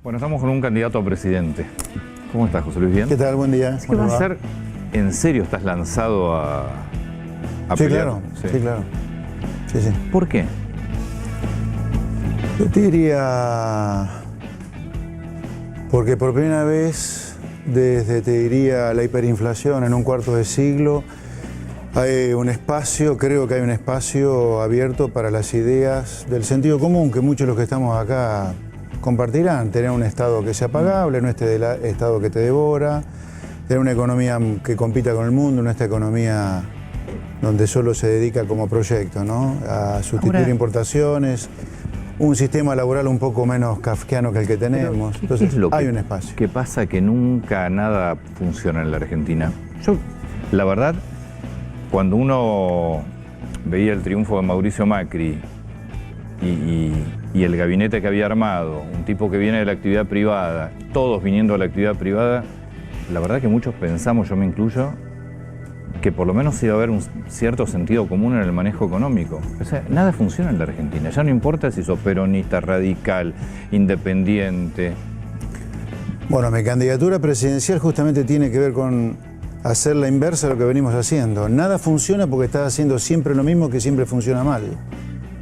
Bueno, estamos con un candidato a presidente. ¿Cómo estás, José Luis? ¿Bien? ¿Qué tal? Buen día. ¿Qué va a ser? ¿En serio estás lanzado a Sí, pelear? claro. Sí, claro. Sí, sí. ¿Por qué? Yo te diría, porque por primera vez, desde, te diría, la hiperinflación en un cuarto de siglo, hay un espacio, creo que hay un espacio abierto para las ideas del sentido común que muchos de los que estamos acá compartirán. Tener un Estado que sea pagable, no este Estado que te devora, tener una economía que compita con el mundo, no esta economía donde solo se dedica como proyecto, ¿no? A sustituir importaciones, un sistema laboral un poco menos kafkiano que el que tenemos. Entonces, hay un espacio. ¿Qué pasa? Que nunca nada funciona en la Argentina. Yo, la verdad, cuando uno veía el triunfo de Mauricio Macri y el gabinete que había armado, un tipo que viene de la actividad privada, todos viniendo de la actividad privada, la verdad que muchos pensamos, yo me incluyo, que por lo menos iba a haber un cierto sentido común en el manejo económico. O sea, nada funciona en la Argentina. Ya no importa si sos peronista, radical, independiente. Bueno, mi candidatura presidencial justamente tiene que ver con hacer la inversa de lo que venimos haciendo. Nada funciona porque estás haciendo siempre lo mismo que siempre funciona mal.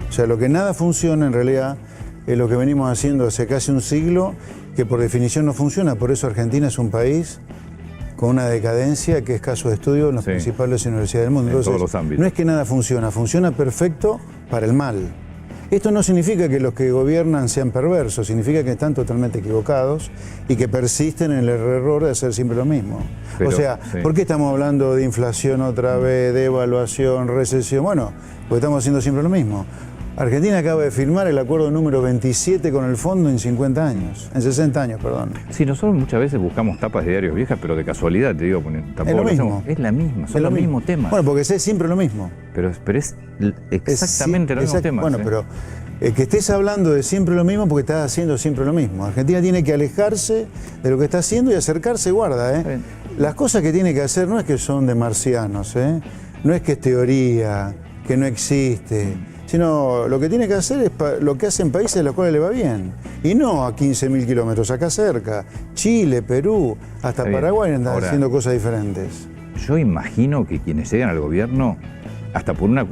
O sea, lo que nada funciona en realidad es lo que venimos haciendo hace casi un siglo, que por definición no funciona. Por eso Argentina es un país con una decadencia que es caso de estudio en las principales universidades del mundo. Entonces, en todos los ámbitos. No es que nada funciona, funciona perfecto para el mal. Esto no significa que los que gobiernan sean perversos, significa que están totalmente equivocados y que persisten en el error de hacer siempre lo mismo. Pero, o sea, ¿por qué estamos hablando de inflación otra vez, de evaluación, recesión? Bueno, porque estamos haciendo siempre lo mismo. Argentina acaba de firmar el acuerdo número 27 con el fondo en 50 años, en 60 años, perdón. Sí, nosotros muchas veces buscamos tapas de diarios viejas, pero de casualidad, te digo, tampoco es lo mismo. Es la misma, son los mismos temas. Bueno, porque es siempre lo mismo. Pero es exactamente los mismos temas. Bueno, pero que estés hablando de siempre lo mismo porque estás haciendo siempre lo mismo. Argentina tiene que alejarse de lo que está haciendo y acercarse, guarda, ¿eh? Las cosas que tiene que hacer no es que son de marcianos, ¿eh? No es que es teoría, que no existe. Sino lo que tiene que hacer es lo que hacen países a los cuales le va bien. Y no a 15.000 kilómetros, acá cerca. Chile, Perú, hasta Paraguay andan haciendo cosas diferentes. Yo imagino que quienes llegan al gobierno, hasta por una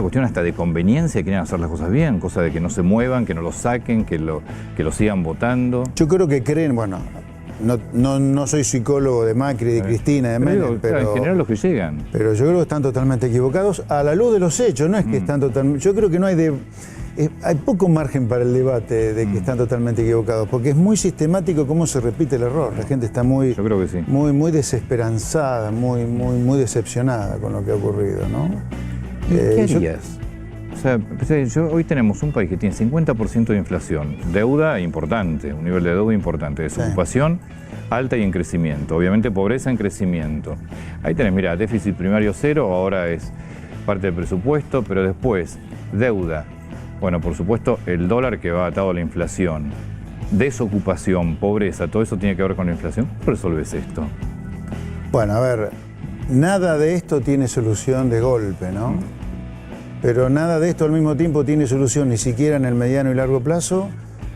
cuestión hasta de conveniencia, quieren hacer las cosas bien, cosa de que no se muevan, que no lo saquen, que lo sigan votando. Yo creo que creen, bueno, no soy psicólogo de Macri, de Cristina, de Menem, pero en general los que llegan. Pero yo creo que están totalmente equivocados a la luz de los hechos, no es que están totalmente... Yo creo que no hay hay poco margen para el debate de que están totalmente equivocados, porque es muy sistemático cómo se repite el error. La gente está muy, yo creo que sí, muy desesperanzada, muy decepcionada con lo que ha ocurrido, ¿no? ¿Qué harías? O sea, hoy tenemos un país que tiene 50% de inflación, deuda importante, un nivel de deuda importante, desocupación alta y en crecimiento, obviamente pobreza en crecimiento. Ahí tenés, mira, déficit primario cero, ahora es parte del presupuesto, pero después deuda. Bueno, por supuesto, el dólar que va atado a la inflación, desocupación, pobreza, todo eso tiene que ver con la inflación. ¿Cómo resolves esto? Bueno, a ver, nada de esto tiene solución de golpe, ¿no? Pero nada de esto al mismo tiempo tiene solución, ni siquiera en el mediano y largo plazo,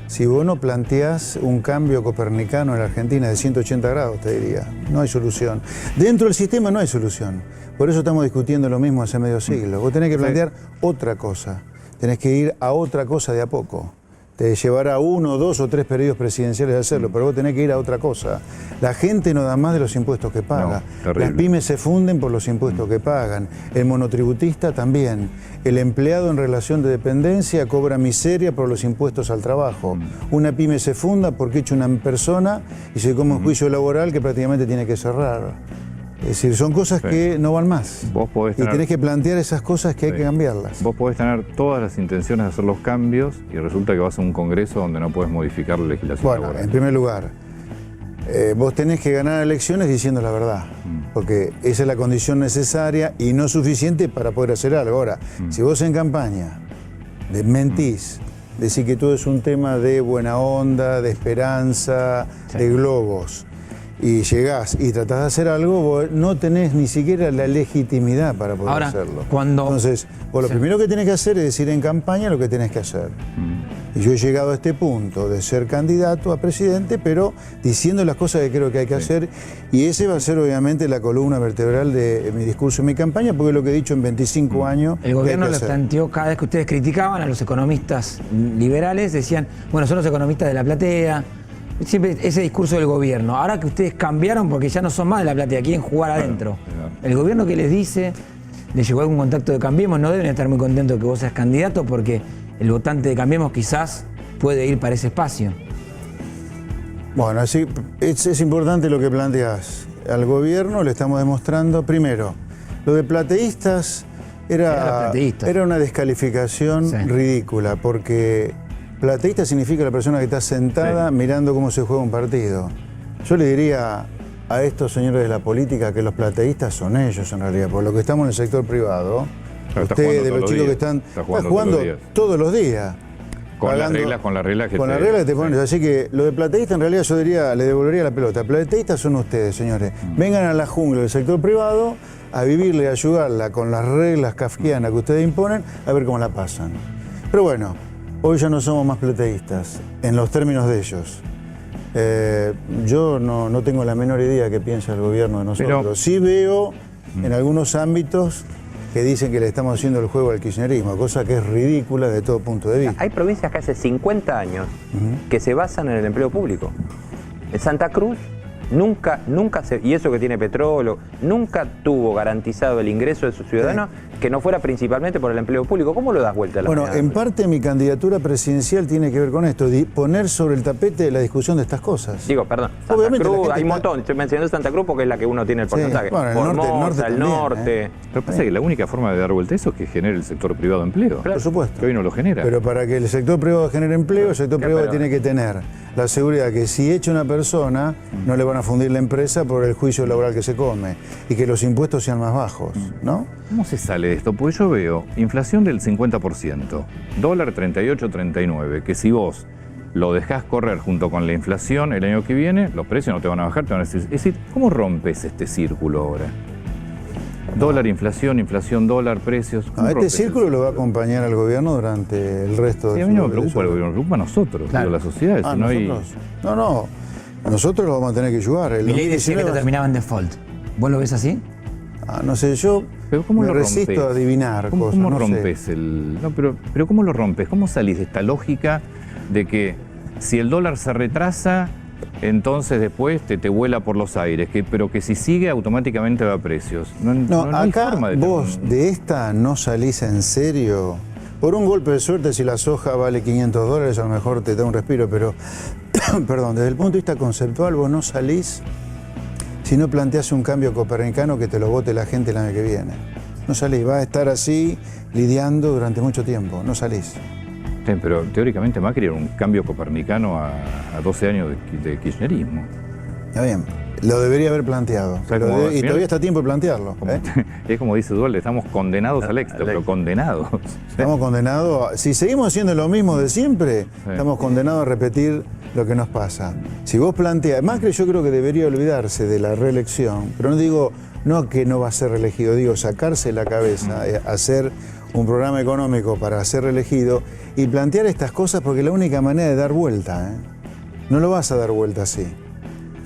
si vos no planteás un cambio copernicano en la Argentina de 180 grados, te diría. No hay solución. Dentro del sistema no hay solución. Por eso estamos discutiendo lo mismo hace medio siglo. Vos tenés que plantear otra cosa. Tenés que ir a otra cosa de a poco. Te llevará 1, 2 o 3 periodos presidenciales de hacerlo, pero vos tenés que ir a otra cosa. La gente no da más de los impuestos que paga. Las pymes se funden por los impuestos que pagan. El monotributista también. El empleado en relación de dependencia cobra miseria por los impuestos al trabajo. Una pyme se funda porque echa una persona y se come un juicio laboral que prácticamente tiene que cerrar. Es decir, son cosas que no van más. Y tenés que plantear esas cosas que hay que cambiarlas. Vos podés tener todas las intenciones de hacer los cambios y resulta que vas a un congreso donde no podés modificar la legislación laboral. Bueno, en primer lugar, vos tenés que ganar elecciones diciendo la verdad, porque esa es la condición necesaria y no suficiente para poder hacer algo. Ahora, si vos en campaña mentís, decís que todo es un tema de buena onda, de esperanza, de globos, y llegás y tratás de hacer algo, vos no tenés ni siquiera la legitimidad para poder Ahora, hacerlo. cuando... Entonces, vos lo primero que tenés que hacer es decir en campaña lo que tenés que hacer. Y yo he llegado a este punto de ser candidato a presidente, pero diciendo las cosas que creo que hay que hacer, y ese va a ser obviamente la columna vertebral de mi discurso y mi campaña, porque es lo que he dicho en 25 años. El gobierno que hay lo que hacer. planteó cada vez que ustedes criticaban a los economistas liberales, decían, bueno, son los economistas de la platea. Siempre ese discurso del gobierno. Ahora que ustedes cambiaron porque ya no son más de la platea, quieren jugar adentro. El gobierno que les dice, les llegó algún contacto de Cambiemos, no deben estar muy contentos que vos seas candidato porque el votante de Cambiemos quizás puede ir para ese espacio. Bueno, así es importante lo que planteás. Al gobierno le estamos demostrando, primero, lo de plateístas era una descalificación ridícula, porque plateísta significa la persona que está sentada mirando cómo se juega un partido. Yo le diría a estos señores de la política que los plateístas son ellos en realidad, por lo que estamos en el sector privado. Ustedes, de los chicos que están jugando todos los días. Con las reglas que te ponen. Así que lo de plateísta en realidad yo diría, le devolvería la pelota. Plateístas son ustedes, señores. Vengan a la jungla del sector privado a vivirle, a ayudarla con las reglas kafkianas que ustedes imponen, a ver cómo la pasan. Pero bueno, hoy ya no somos más plateístas, en los términos de ellos. Yo no tengo la menor idea qué piensa el gobierno de nosotros. Pero sí veo en algunos ámbitos que dicen que le estamos haciendo el juego al kirchnerismo, cosa que es ridícula de todo punto de vista. Hay provincias que hace 50 años que se basan en el empleo público. En Santa Cruz nunca y eso que tiene petróleo, nunca tuvo garantizado el ingreso de sus ciudadanos que no fuera principalmente por el empleo público. ¿Cómo lo das vuelta a la Bueno, en parte mi candidatura presidencial tiene que ver con esto, poner sobre el tapete la discusión de estas cosas. Digo, perdón, Santa Cruz, hay un montón, estoy mencionando Santa Cruz porque es la que uno tiene el porcentaje. Bueno, el norte. Pero pasa que la única forma de dar vuelta a eso es que genere el sector privado empleo. Por supuesto. Que hoy no lo genera. Pero para que el sector privado genere empleo, el sector privado tiene que tener la seguridad que si echa una persona, no le van a fundir la empresa por el juicio laboral que se come y que los impuestos sean más bajos, ¿no? ¿Cómo se sale de esto? Pues yo veo inflación del 50%, dólar 38-39, que si vos lo dejás correr junto con la inflación el año que viene, los precios no te van a bajar, te van a decir... Es decir, ¿cómo rompes este círculo ahora? Dólar, inflación, dólar, precios. Este círculo lo va a acompañar al gobierno durante el resto de su... A mí no me preocupa el gobierno, me preocupa a nosotros, digo, la sociedad. Si no hay... No, nosotros lo vamos a tener que ayudar. Milei decía que terminaba en default. ¿Vos lo ves así? No sé, yo me resisto a adivinar cosas. ¿Cómo rompes el...? No, pero ¿cómo lo rompes? ¿Cómo salís de esta lógica de que si el dólar se retrasa, entonces después te vuela por los aires, pero que si sigue automáticamente va a precios? No hay acá forma de vos de esta no salís en serio. Por un golpe de suerte, si la soja vale $500, a lo mejor te da un respiro, pero, perdón, desde el punto de vista conceptual, vos no salís si no planteás un cambio copernicano que te lo vote la gente el año que viene. No salís, vas a estar así lidiando durante mucho tiempo, no salís. Sí, pero teóricamente Macri era un cambio copernicano a 12 años de kirchnerismo. Está bien, lo debería haber planteado. Y todavía está a tiempo de plantearlo. Es como dice Dualde, estamos condenados al éxito, pero condenados. Estamos condenados, si seguimos haciendo lo mismo de siempre, estamos condenados a repetir lo que nos pasa. Si vos planteas, Macri yo creo que debería olvidarse de la reelección, pero no digo que no va a ser reelegido, digo sacarse la cabeza, hacer un programa económico para ser reelegido y plantear estas cosas porque es la única manera de dar vuelta. No lo vas a dar vuelta así.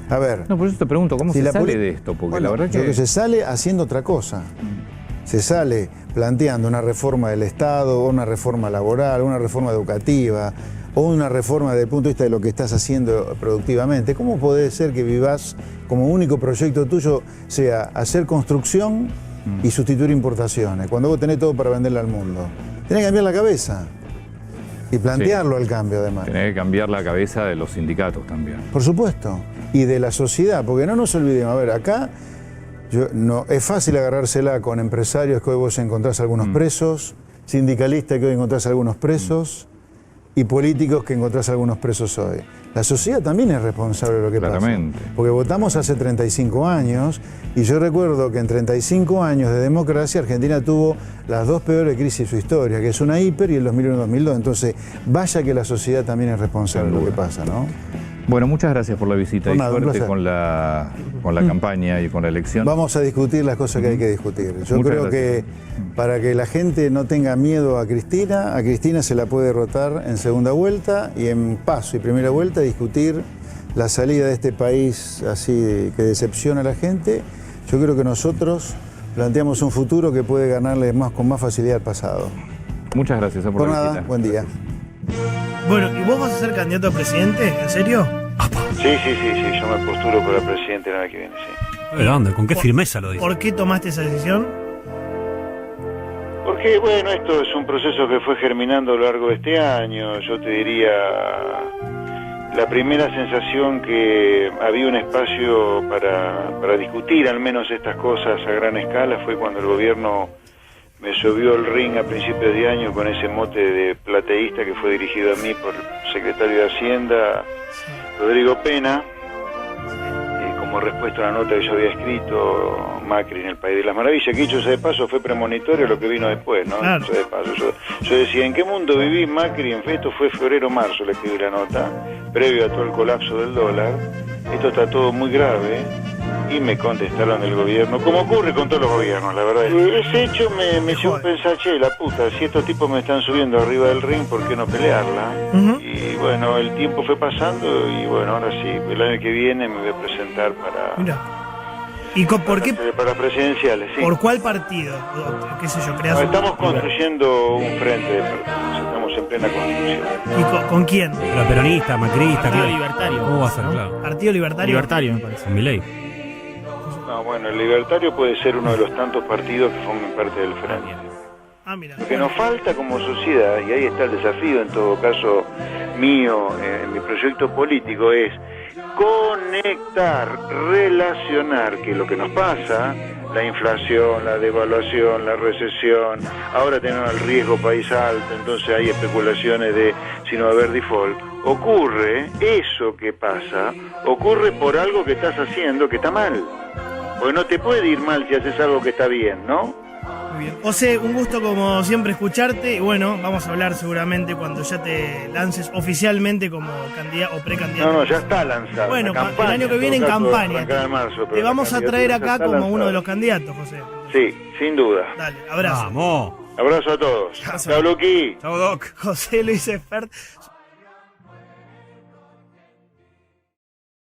A ver. No, por eso te pregunto, ¿cómo se sale de esto? Porque la verdad que se sale haciendo otra cosa. Se sale planteando una reforma del Estado, o una reforma laboral, una reforma educativa, o una reforma desde el punto de vista de lo que estás haciendo productivamente. ¿Cómo puede ser que vivas como único proyecto tuyo sea hacer construcción y sustituir importaciones, cuando vos tenés todo para venderle al mundo? Tenés que cambiar la cabeza y plantearlo al cambio además. Tenés que cambiar la cabeza de los sindicatos también. Por supuesto, y de la sociedad, porque no nos olvidemos, a ver, acá es fácil agarrársela con empresarios que hoy vos encontrás algunos presos, sindicalistas que hoy encontrás algunos presos, y políticos que encontrás algunos presos hoy. La sociedad también es responsable de lo que pasa. Porque votamos hace 35 años y yo recuerdo que en 35 años de democracia Argentina tuvo las dos peores crisis de su historia, que es una hiper y el 2001-2002. Entonces, vaya que la sociedad también es responsable de lo que pasa, ¿no? Bueno, muchas gracias por la visita Por y nada, un suerte placer. con la campaña y con la elección. Vamos a discutir las cosas que hay que discutir. Yo Muchas creo gracias. que para que la gente no tenga miedo a Cristina se la puede derrotar en segunda vuelta y en paso y primera vuelta discutir la salida de este país así que decepciona a la gente. Yo creo que nosotros planteamos un futuro que puede ganarle con más facilidad al pasado. Muchas gracias por Por la nada, visita. buen día. Bueno, ¿y vos vas a ser candidato a presidente? ¿En serio? Sí, yo me postulo para presidente el año que viene, sí. A ver, anda, ¿con qué firmeza lo dice? ¿Por qué tomaste esa decisión? Porque, bueno, esto es un proceso que fue germinando a lo largo de este año. Yo te diría, la primera sensación que había un espacio para discutir al menos estas cosas a gran escala fue cuando el gobierno me subió al ring a principios de año con ese mote de plateísta que fue dirigido a mí por el secretario de Hacienda, Rodrigo Pena, como respuesta a una nota que yo había escrito, Macri en el País de las Maravillas, que dicho sea de paso fue premonitorio lo que vino después, ¿no? Claro. Dicho sea de paso, yo decía, ¿en qué mundo vivís, Macri? Esto fue febrero-marzo, le escribí la nota, previo a todo el colapso del dólar, esto está todo muy grave, y me contestaron del gobierno, como ocurre con todos los gobiernos, la verdad. Ese hecho me llevó a pensar, che, la puta, si estos tipos me están subiendo arriba del ring, ¿por qué no pelearla? Ujú. Y bueno, el tiempo fue pasando y bueno, ahora sí, el año que viene me voy a presentar para... Mira. ¿Y por qué? Para presidenciales, sí. ¿Por cuál partido? O, ¿qué sé yo? creas No, un- estamos construyendo un frente de partidos, estamos en plena construcción. ¿Y con quién? Pero peronista, macrista, Partido ¿qué? Libertario. ¿Cómo va a ser, ¿no? claro? ¿Partido Libertario? Libertario, me parece. Con Milei. No, bueno, el Libertario puede ser uno de los tantos partidos que formen parte del frente. Ah, mira. Lo que nos falta como sociedad, y ahí está el desafío en todo caso mío, en mi proyecto político, es conectar, relacionar que lo que nos pasa, la inflación, la devaluación, la recesión, ahora tenemos el riesgo país alto, entonces hay especulaciones de si no va a haber default, ocurre, eso que pasa, ocurre por algo que estás haciendo que está mal. Porque no te puede ir mal si haces algo que está bien, ¿no? Muy bien. José, un gusto como siempre escucharte. Y bueno, vamos a hablar seguramente cuando ya te lances oficialmente como candidato o precandidato. No, ya está lanzado. Bueno, la campaña, el año que viene en todo caso, campaña. arrancará en marzo, pero Te la vamos a traer candidatura acá ya está como uno lanzada. de los candidatos, José. Sí, sin duda. Dale, abrazo. ¡Vamos! Abrazo a todos. Abrazo. Chao, Luqui. Chau, Doc. José Luis Espert.